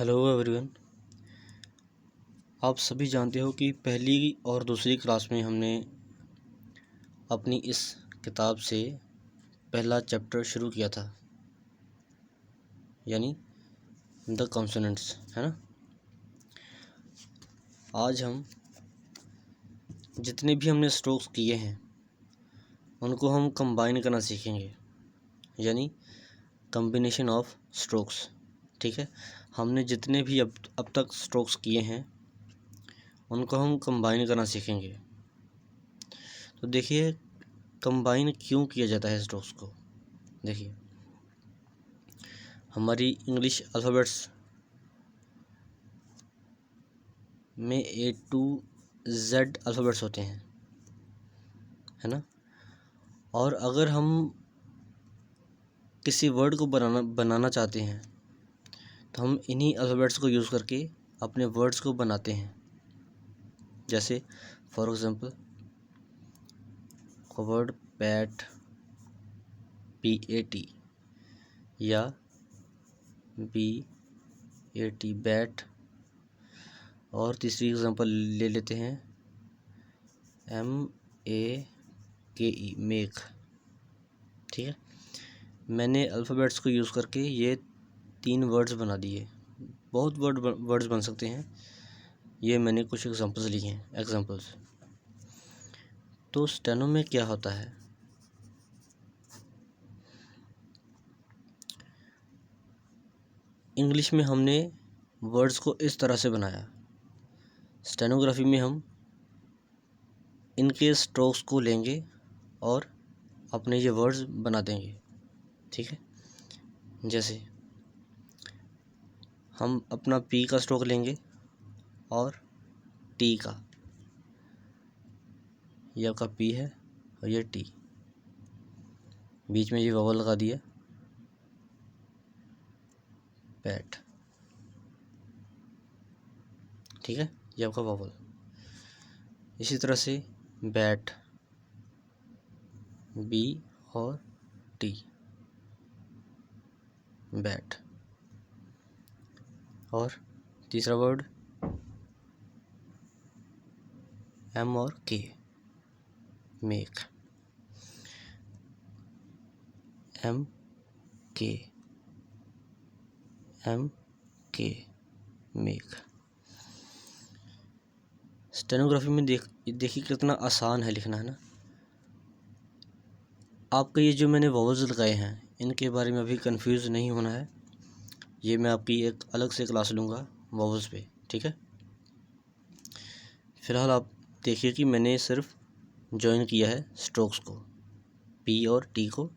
Hello everyone. आप सभी जानते हो कि पहली और दूसरी क्लास में हमने अपनी इस किताब से पहला चैप्टर शुरू किया था, यानी द कॉन्सोनेंट्स, है ना। आज हम जितने भी हमने स्ट्रोक्स किए हैं उनको हम कंबाइन करना सीखेंगे, यानी कॉम्बिनेशन ऑफ स्ट्रोक्स। ठीक है, हमने जितने भी अब तक स्ट्रोक्स किए हैं उनको हम कंबाइन करना सीखेंगे। तो देखिए, कंबाइन क्यों किया जाता है स्ट्रोक्स को। देखिए, हमारी इंग्लिश अल्फ़ाबेट्स में A to Z अल्फ़ाबेट्स होते हैं, है ना। और अगर हम किसी वर्ड को बनाना चाहते हैं तो हम इन्हीं अल्फ़ाबेट्स को यूज़ करके अपने वर्ड्स को बनाते हैं। जैसे for example word PAT, PAT, या BAT बैट, और तीसरी एग्ज़ाम्पल ले लेते हैं MAKE मेक। ठीक है, मैंने अल्फ़ाबेट्स को यूज़ करके ये 3 वर्ड्स बना दिए। बहुत वर्ड्स बन सकते हैं, ये मैंने कुछ एग्जांपल्स लिए हैं एग्जांपल्स। तो स्टेनो में क्या होता है, इंग्लिश में हमने वर्ड्स को इस तरह से बनाया, स्टेनोग्राफी में हम इनके स्ट्रोक्स को लेंगे और अपने ये वर्ड्स बना देंगे। ठीक है, जैसे हम अपना P का स्ट्रोक लेंगे और T का, ये आपका P है और ये T, बीच में ये वॉवल लगा दिया पैट। ठीक है, ये आपका वॉवल। इसी तरह से बैट, B और T, बैट। और तीसरा वर्ड M और K, make, MK, make. Stenography में देखिए कितना आसान है लिखना, है ना। आपका ये जो मैंने वॉवल्स लगाए हैं इनके बारे में अभी कंफ्यूज नहीं होना है, ये मैं आपकी एक अलग से क्लास लूँगा वॉवल्स पे। ठीक है, फ़िलहाल आप देखिए कि मैंने सिर्फ जॉइन किया है स्ट्रोक्स को, P और T को,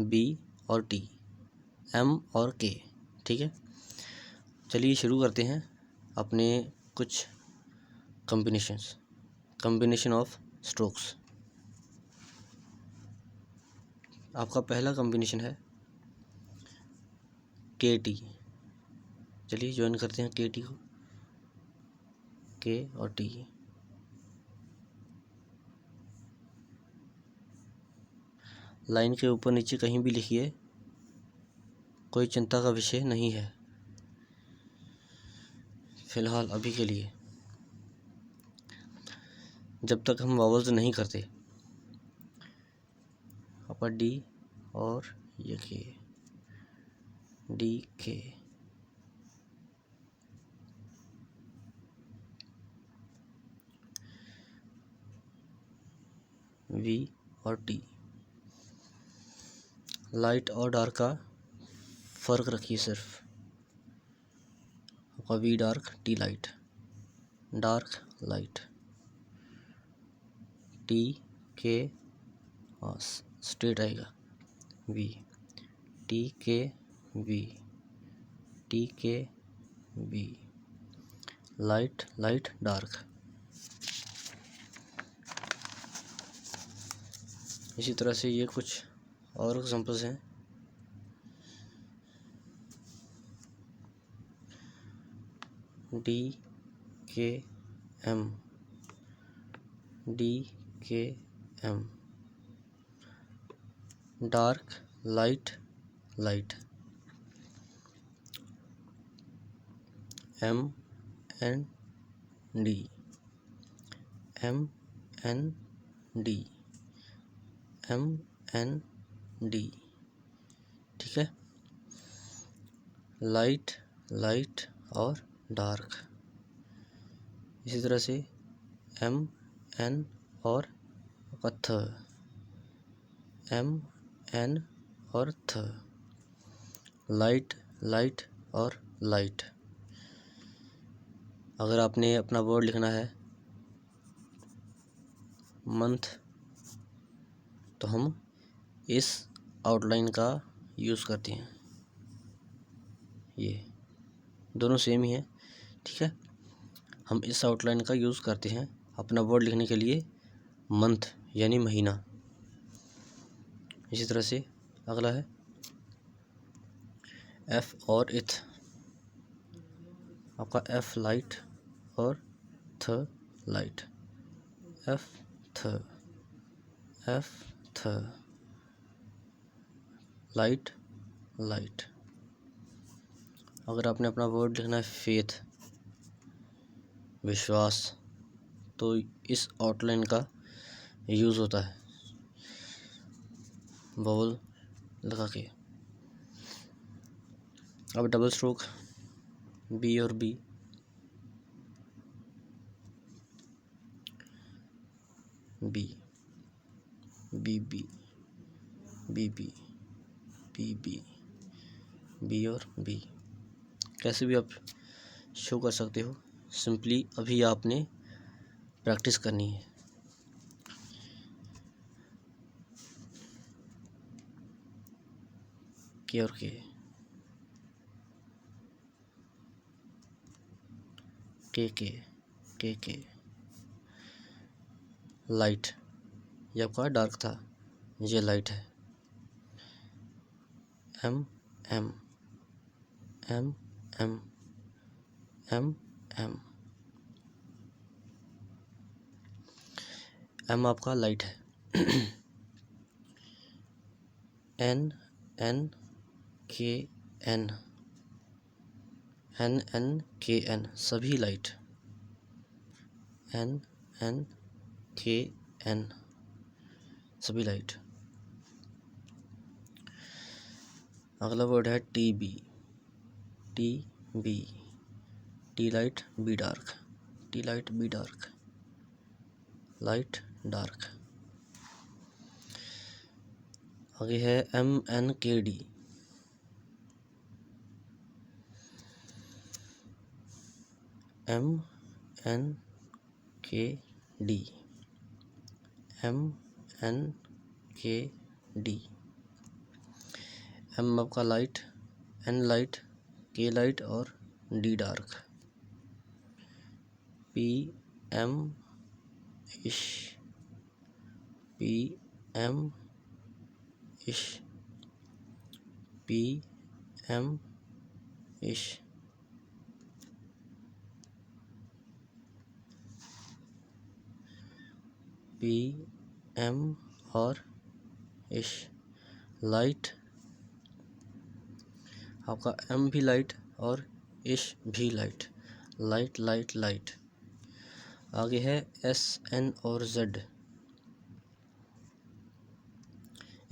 B और T, M और K। ठीक है, चलिए शुरू करते हैं अपने कुछ कॉम्बिनेशन ऑफ स्ट्रोक्स। आपका पहला कॉम्बिनेशन है KT। चलिए ज्वाइन करते हैं KT को, K और T। लाइन के ऊपर नीचे कहीं भी लिखिए, कोई चिंता का विषय नहीं है फ़िलहाल अभी के लिए, जब तक हम वॉवल्स नहीं करते। अपर D और ये K, DK, V और T। लाइट और डार्क का फ़र्क रखिए सिर्फ, आपका V dark, T light, dark light, TK straight आएगा, V, TK V, TK V, light light dark. इसी तरह से ये कुछ और एग्जांपल्स हैं। DKM, DKM, dark light light, M N D, M N D, M N D, ठीक है। लाइट, लाइट और डार्क, इसी तरह से एम एन और थ, एम एन और थ, लाइट, लाइट और लाइट। अगर आपने अपना वर्ड लिखना है मंथ, तो हम इस आउटलाइन का यूज़ करते हैं। ये दोनों सेम ही है, ठीक है। हम इस आउटलाइन का यूज़ करते हैं अपना वर्ड लिखने के लिए मंथ यानी महीना। इसी तरह से अगला है एफ और इथ। आपका एफ लाइट और थ लाइट, एफ थ, एफ थ, लाइट लाइट। अगर आपने अपना वर्ड लिखना है फेथ, विश्वास, तो इस आउटलाइन का यूज़ होता है वोवल लगा के। अब डबल स्ट्रोक बी और B, B B B B B B B B और बी, कैसे भी आप शो कर सकते हो। सिंपली अभी आपने प्रैक्टिस करनी है। के और के लाइट, ये आपका डार्क था, ये लाइट है। M M M M M M, M आपका लाइट है। N N K N, N N K N सभी light, N N K N सभी लाइट। अगला वर्ड है T B, T B, T light B dark, T light B dark, light dark. आगे है M N K D, M N K D, M N K D. M आपका light, N light, K light और D dark. P M इश, P M इश, P M इश, P M और इश, light. आपका एम भी लाइट और इश भी लाइट, लाइट लाइट लाइट। आगे है एस एन और जेड,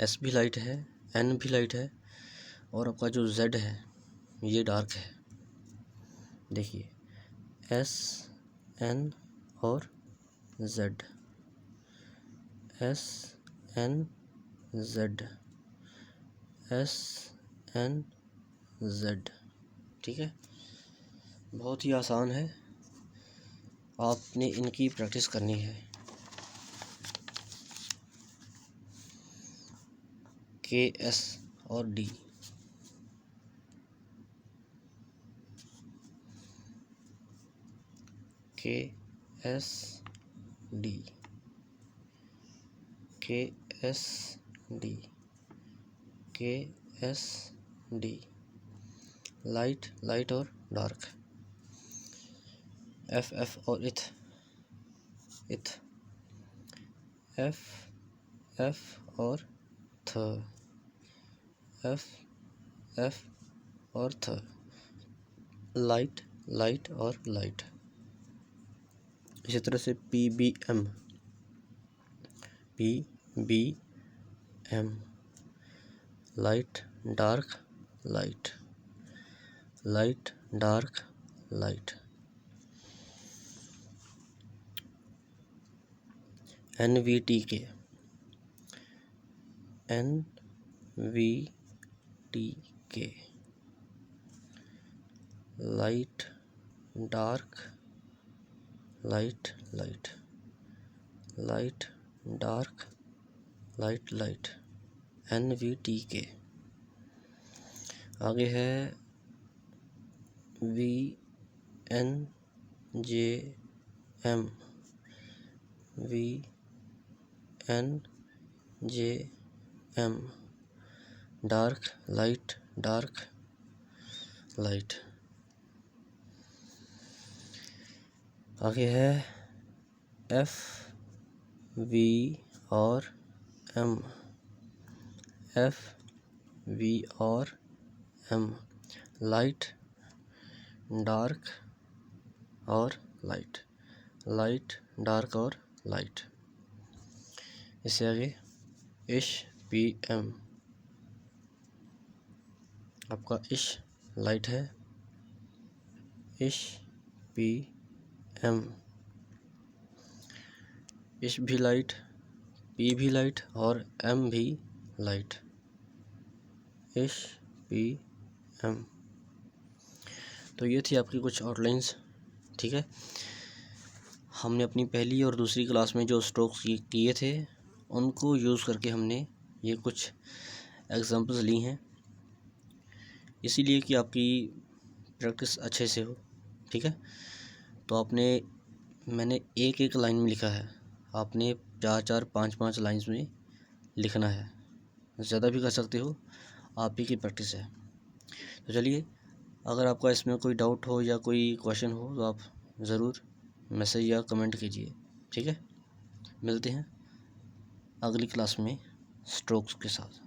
एस भी लाइट है, एन भी लाइट है, और आपका जो जेड है ये डार्क है। देखिए एस एन और Z, S N Z, S N Z, ठीक है। बहुत ही आसान है, आपने इनकी प्रैक्टिस करनी है। के एस और डी, के एस डी, के एस डी, के एस डी, लाइट लाइट और डार्क। एफ एफ और इथ, इथ, एफ एफ और थ, एफ एफ और थ, लाइट लाइट और लाइट। इसी तरह से PBM, light dark light, light dark light. NVTK, light dark light light, light dark light light, NVTK। आगे है VNJM, dark light dark light. आगे है FVRM, लाइट डार्क और लाइट, लाइट डार्क और लाइट। इससे आगे HPM, आपका इश लाइट है, HPM, इश भी लाइट, P भी लाइट और M भी लाइट, HPM। तो ये थी आपकी कुछ आउटलाइंस, ठीक है। हमने अपनी पहली और दूसरी क्लास में जो स्ट्रोक्स किए थे उनको यूज़ करके हमने ये कुछ एग्जांपल्स ली हैं, इसीलिए कि आपकी प्रैक्टिस अच्छे से हो, ठीक है। तो मैंने एक एक लाइन में लिखा है, आपने 4-4, 5-5 लाइन्स में लिखना है, ज़्यादा भी कर सकते हो, आप ही की प्रैक्टिस है। तो चलिए, अगर आपका इसमें कोई डाउट हो या कोई क्वेश्चन हो तो आप ज़रूर मैसेज या कमेंट कीजिए, ठीक है। मिलते हैं अगली क्लास में स्ट्रोक्स के साथ।